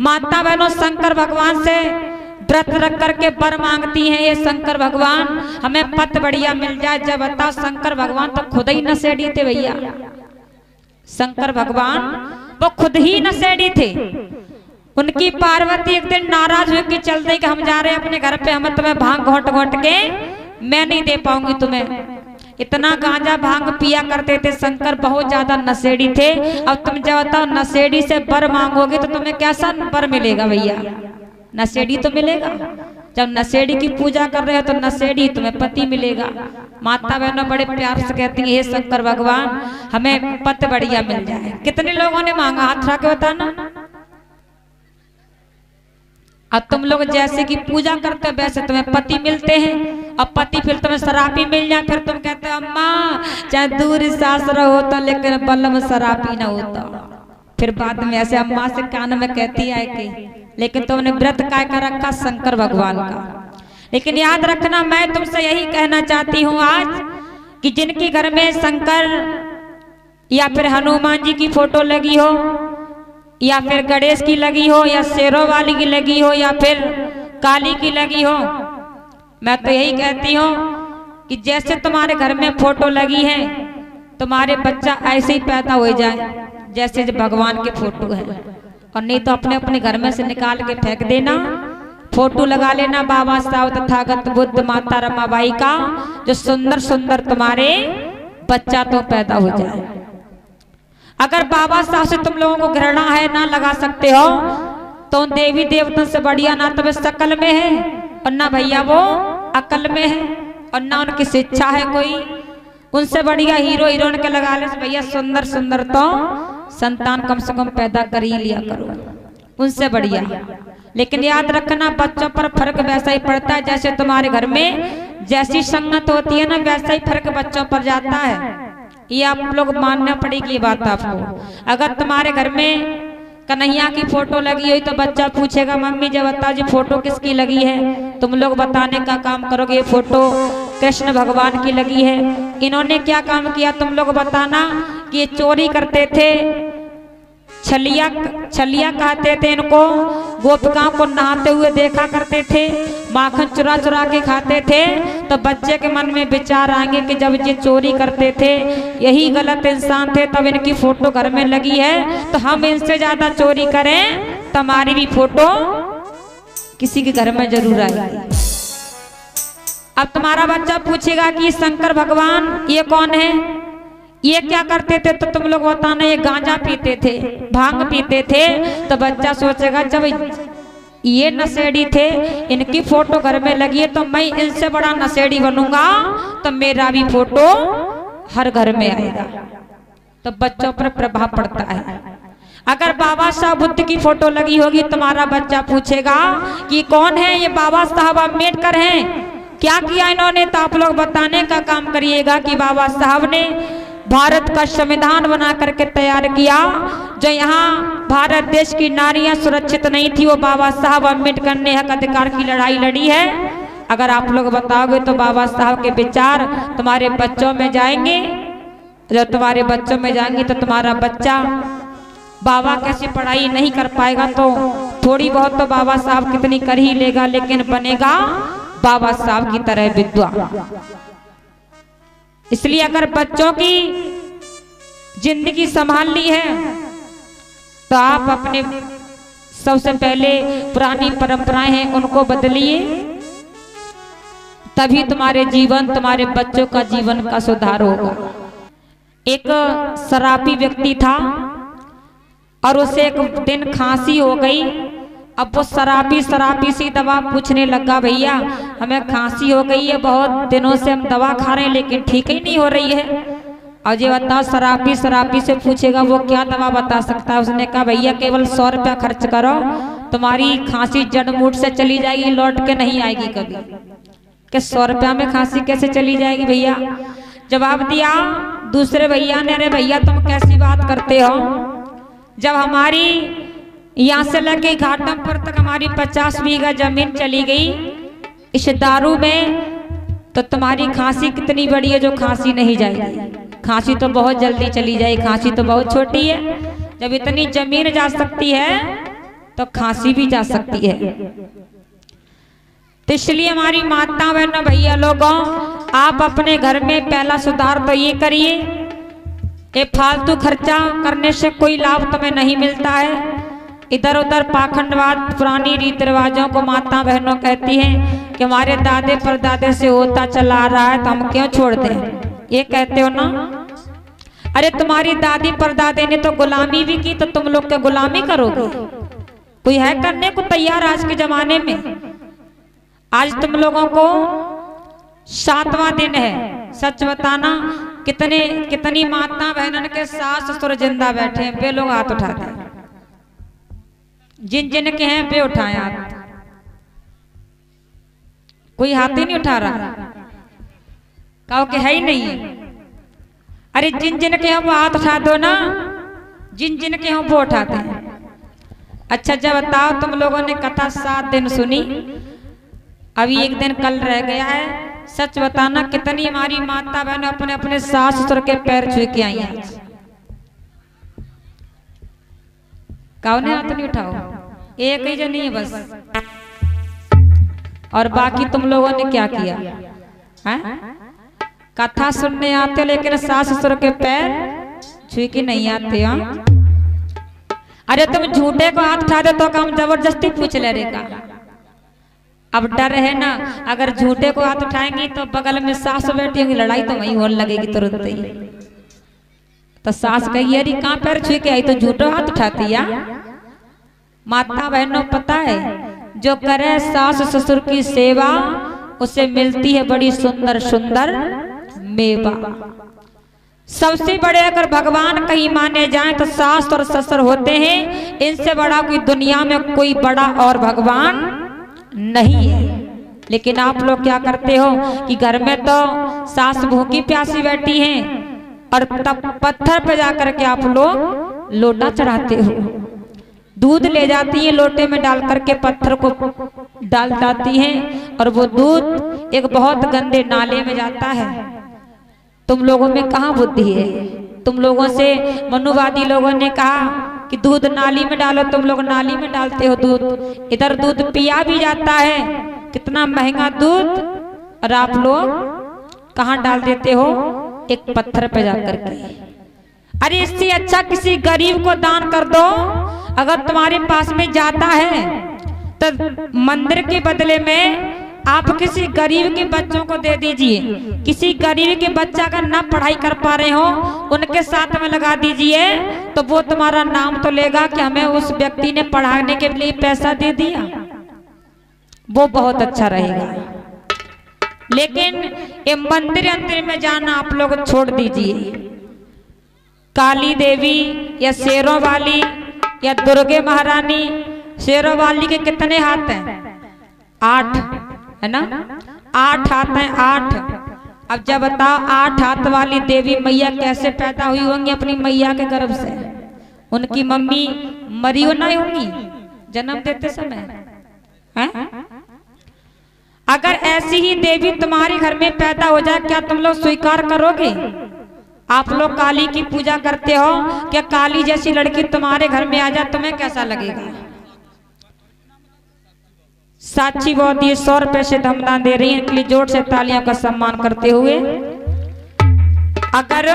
माता बहनों शंकर भगवान से व्रत रख करके वर मांगती हैं, ये शंकर भगवान हमें पति बढ़िया मिल जाए। जब बताओ शंकर भगवान तो खुद ही नशेड़ी थे भैया। शंकर भगवान वो खुद ही नशेड़ी थे। उनकी पार्वती एक दिन नाराज हुई कि चल दे कि हम जा रहे हैं अपने घर पे, हम तुम्हें भांग घोट घोट के मैं नहीं दे पाऊंगी तुम्हें। इतना गांजा भांग पिया करते थे शंकर, बहुत ज्यादा नशेड़ी थे। अब तुम जब बताओ नशेड़ी से वर मांगोगे तो तुम्हें कैसा वर मिलेगा भैया? नशेड़ी तो मिलेगा। जब नशेड़ी की पूजा कर रहे हो तो नशेड़ी तुम्हें पति मिलेगा। माता बहनों बड़े प्यार से कहती है, हे शंकर भगवान हमें पति बढ़िया मिल जाए। कितने लोगों ने मांगा? हाथ उठा के बताना। अब तुम लोग जैसे कि पूजा करते हो वैसे तुम्हें पति मिलते हैं। अब पति फिर तुम्हें शराबी मिल जाए, फिर तुम कहते हो अम्मा चाहे दूर सास रहो तो लेकिन बल्लम शराबी ना होता। फिर बाद में ऐसे अम्मा से कान में कहती है कि लेकिन तुमने व्रत काय कर रखा शंकर भगवान का। लेकिन याद रखना, मैं तुमसे यही कहना चाहती हूँ आज कि जिनके घर में शंकर या फिर हनुमान जी की फोटो लगी हो या फिर गणेश की लगी हो या शेरों वाली की लगी हो या फिर काली की लगी हो, मैं तो यही कहती हूँ कि जैसे तुम्हारे घर में फोटो लगी है तुम्हारे बच्चा ऐसे ही पैदा हो जाए जैसे भगवान के फोटो है। और नहीं तो अपने अपने घर में से निकाल के फेंक देना। फोटो लगा लेना बाबा साहब तथागत बुद्ध माता रमाबाई का, जो सुंदर सुंदर तुम्हारे बच्चा तो पैदा हो जाए। अगर बाबा साहब से तुम लोगों को घृणा है, ना लगा सकते हो, तो उन देवी देवताओं से बढ़िया ना तो वे शकल में है और ना भैया वो अकल में है और ना उनकी शिक्षा है कोई। उनसे बढ़िया हीरो हीरोइन के लगा ले भैया, सुंदर सुंदर तो संतान कम से कम पैदा कर ही लिया करो, उनसे बढ़िया। लेकिन याद रखना बच्चों पर फर्क वैसा ही पड़ता है जैसे तुम्हारे घर में जैसी संगत होती है ना वैसा ही फर्क बच्चों पर जाता है। ये आप लोग मानना पड़ेगी ये बात आपको। अगर तुम्हारे घर में कन्हैया की फोटो लगी हुई तो बच्चा पूछेगा मम्मी जब बताओ जी फोटो किसकी लगी है, तुम लोग बताने का काम करोगे ये फोटो कृष्ण भगवान की लगी है। इन्होंने क्या काम किया तुम लोग बताना कि ये चोरी करते थे, छलिया छलिया कहते थे इनको। गोपिकाओं को नहाते हुए देखा करते थे, माखन चुरा चुरा के खाते थे। तो बच्चे के मन में विचार आएंगे कि जब ये चोरी करते थे यही गलत इंसान थे, तब इनकी फोटो घर में लगी है तो हम इनसे ज्यादा चोरी करें तो हमारी भी फोटो किसी के घर में जरूर आएगी। अब तुम्हारा बच्चा पूछेगा कि शंकर भगवान ये कौन है, ये क्या करते थे, तो तुम लोग बताना ये गांजा पीते थे, भांग पीते थे। तो बच्चा सोचेगा जब ये नशेड़ी थे, इनकी फोटो घर में लगी है तो मैं इनसे बड़ा नशेड़ी बनूंगा तो मेरा भी फोटो हर घर में आएगा। तो बच्चों पर प्रभाव पड़ता है। अगर बाबा साहब बुद्ध की फोटो लगी होगी तुम्हारा बच्चा पूछेगा कि कौन है ये, बाबा साहब अम्बेडकर हैं, क्या किया इन्होंने। तो आप लोग बताने का काम करिएगा कि बाबा साहब ने भारत का संविधान बना करके तैयार किया। जो यहाँ भारत देश की नारियां सुरक्षित नहीं थी वो बाबा साहब अम्बेडकर ने हक अधिकार की लड़ाई लड़ी है। अगर आप लोग बताओगे तो बाबा साहब के विचार तुम्हारे बच्चों में जाएंगे। जब तुम्हारे बच्चों में जाएंगे तो तुम्हारा बच्चा बाबा कैसी पढ़ाई नहीं कर पाएगा तो थोड़ी बहुत तो बाबा साहब कितनी कर ही लेगा, लेकिन बनेगा बाबा साहब की तरह विद्वान। इसलिए अगर बच्चों की जिंदगी संभालनी है तो आप अपने सबसे पहले पुरानी परंपराएं हैं उनको बदलिए, तभी तुम्हारे जीवन तुम्हारे बच्चों का जीवन का सुधार होगा। एक शराबी व्यक्ति था और उसे एक दिन खांसी हो गई। अब वो शराबी सी दवा पूछने लगा, भैया हमें खांसी हो गई है, बहुत दिनों से हम दवा खा रहे हैं लेकिन ठीक ही नहीं हो रही है। और ये बताओ शराबी से पूछेगा वो क्या दवा बता सकता है। उसने कहा भैया केवल 100 रुपया खर्च करो, तुम्हारी खांसी जड़ मूड से चली जाएगी, लौट के नहीं आएगी कभी। कि 100 रुपया में खांसी कैसे चली जाएगी भैया। जवाब दिया दूसरे भैया ने, अरे भैया तुम कैसी बात करते हो, जब हमारी यहाँ से लगे घाटमपुर तक हमारी 50 बीघा जमीन चली गई इस दारू में, तो तुम्हारी खांसी कितनी बड़ी है जो खांसी नहीं जाएगी। खांसी तो बहुत जल्दी चली जाएगी, खांसी तो बहुत छोटी है। जब इतनी जमीन जा सकती है तो खांसी भी जा सकती है। तो इसलिए हमारी माता बहनों भैया लोगों, आप अपने घर में पहला सुधार तो ये करिए, ये फालतू खर्चा करने से कोई लाभ तुम्हें नहीं मिलता है। इधर उधर पाखंडवाद पुरानी रीति रिवाजों को माता बहनों कहती हैं कि हमारे दादे परदादे से होता चला आ रहा है तो हम क्यों छोड़ दें, ये कहते हो ना। अरे तुम्हारी दादी परदादे ने तो गुलामी भी की, तो तुम लोग क्या गुलामी करोगे? कोई है करने को तैयार आज के जमाने में? आज तुम लोगों को 7वां दिन है। सच बताना कितनी माता बहनों के सास ससुर जिंदा बैठे हैं, वे लोग हाथ उठाते हैं। जिन जिन के हैं वे उठाए हाथ, कोई हाथ ही नहीं उठा रहा, कहो कि है ही नहीं है। अरे जिन जिन के हैं वो हाथ उठा दो ना, जिन जिन के हैं वो उठाते हैं। अच्छा जब बताओ, तुम लोगों ने कथा 7 दिन सुनी, अभी एक दिन कल रह गया है। सच बताना कितनी हमारी माता बहन अपने अपने सास ससुर के पैर छू के आई हैं? कहो ने हाथ नहीं उठाओ, एक ही जनी है बस। और बाकी तुम लोगों ने क्या किया है? कथा सुनने आते लेकिन सास ससुर के पैर छू के नहीं आते। हाँ, अरे तुम झूठे को हाथ उठा दे तो काम जबरदस्ती पूछ ले रेगा। अब डर है ना, अगर झूठे को हाथ उठाएंगी तो बगल में सास बैठी होंगी, लड़ाई तो वहीं होने लगेगी तुरंत ही। तो सास कही अरे कहाँ पैर छू के आई तो झूठो हाथ उठाती या? माता बहनों पता है, जो करे सास ससुर की सेवा उसे मिलती है बड़ी सुंदर सुंदर मेवा। सबसे बड़े अगर भगवान कहीं माने जाए तो सास और ससुर होते हैं। इनसे बड़ा कोई दुनिया में कोई बड़ा और भगवान नहीं है। लेकिन आप लोग क्या करते हो कि घर में तो सास भूखी प्यासी बैठी हैं और तब पत्थर पे जाकर के आप लोग लोटा चढ़ाते हो। दूध ले जाती है, लोटे में डाल करके पत्थर को डाल जाती हैं और वो दूध एक बहुत गंदे नाले में जाता है। तुम लोगों में कहाँ बुद्धि है? तुम लोगों से मनुवादी लोगों ने कहा कि दूध नाली में डालो, तुम लोग नाली में डालते हो दूध। इधर दूध पिया भी जाता है, कितना महंगा दूध, और आप लोग कहाँ डाल देते हो? एक पत्थर पे जाकर के। अरे इससे अच्छा किसी गरीब को दान कर दो। अगर तुम्हारे पास में जाता है तो मंदिर के बदले में आप किसी गरीब के बच्चों को दे दीजिए। किसी गरीब के बच्चा का ना पढ़ाई कर पा रहे हो, उनके साथ में लगा दीजिए, तो वो तुम्हारा नाम तो लेगा कि हमें उस व्यक्ति ने पढ़ाने के लिए पैसा दे दिया। वो बहुत अच्छा रहेगा। लेकिन ये मंदिर अंदर में जाना आप लोग छोड़ दीजिए। काली देवी या शेरों वाली या दुर्गे महारानी, शेरों वाली के कितने हाथ हैं? 8 है ना, 8 हाथ हैं, 8। अब जब बताओ 8 हाथ वाली देवी मैया कैसे पैदा हुई होंगी अपनी मैया के गर्भ से? उनकी मम्मी मरी हो नहीं होंगी जन्म देते समय है? अगर ऐसी ही देवी तुम्हारे घर में पैदा हो जाए, क्या तुम लोग स्वीकार करोगे? आप लोग काली की पूजा करते हो, क्या काली जैसी लड़की तुम्हारे घर में आ जाए तुम्हें कैसा लगेगा? साक्षी बहुत ही 100 रुपए से धमदान दे रही है, इतनी जोर से तालियों का सम्मान करते हुए। अगर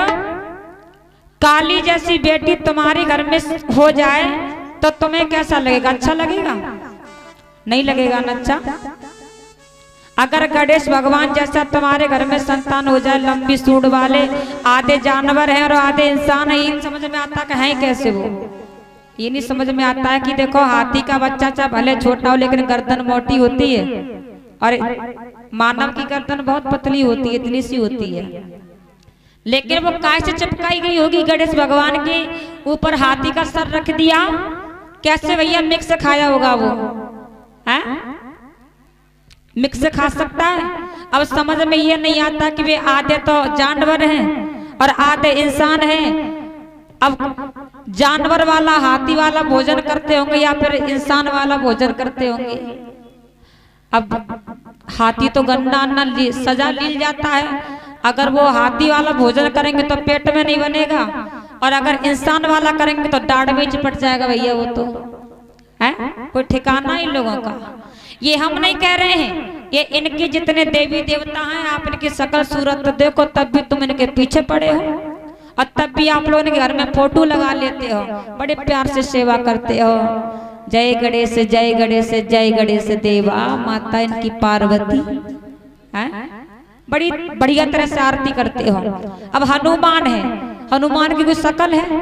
काली जैसी बेटी तुम्हारे घर में हो जाए तो तुम्हें कैसा लगेगा? अच्छा लगेगा? नहीं लगेगा ना अच्छा। अगर गणेश भगवान जैसा तुम्हारे घर में संतान हो जाए, लंबी सूंड वाले, आधे जानवर हैं और आधे इंसान है, इन समझ में आता है हैं कैसे? वो ये नहीं समझ में आता है कि देखो हाथी का बच्चा चाहे भले छोटा हो लेकिन गर्दन मोटी होती है और मानव की गर्दन बहुत पतली होती है, इतनी सी होती है। लेकिन वो काय से चिपकाई गई होगी गणेश भगवान के ऊपर हाथी का सर रख दिया, कैसे भैया मिक्स खाया होगा वो? है मिक्स खा सकता है? अब समझ में ये नहीं आता कि वे आधे तो जानवर हैं और आधे इंसान हैं। अब जानवर वाला हाथी वाला भोजन करते होंगे या फिर इंसान वाला भोजन करते होंगे। अब हाथी तो गन्ना अन्ना सजा ली जाता है, अगर वो हाथी वाला भोजन करेंगे तो पेट में नहीं बनेगा, और अगर इंसान वाला करेंगे तो दाढ़ में चिपट जाएगा भैया वो तो है। कोई ठिकाना इन लोगों का। ये हम नहीं कह रहे हैं, ये इनके जितने देवी देवता हैं, आप इनकी शकल सूरत देखो तब भी तुम इनके पीछे पड़े हो, और तब भी आप लोगों के घर में फोटो लगा लेते हो, बड़े प्यार से सेवा करते हो। जय गणेश जय गणेश जय गणेश देवा, माता इनकी पार्वती है, बड़ी बढ़िया तरह से आरती करते हो। अब हनुमान है, हनुमान की कोई शकल है?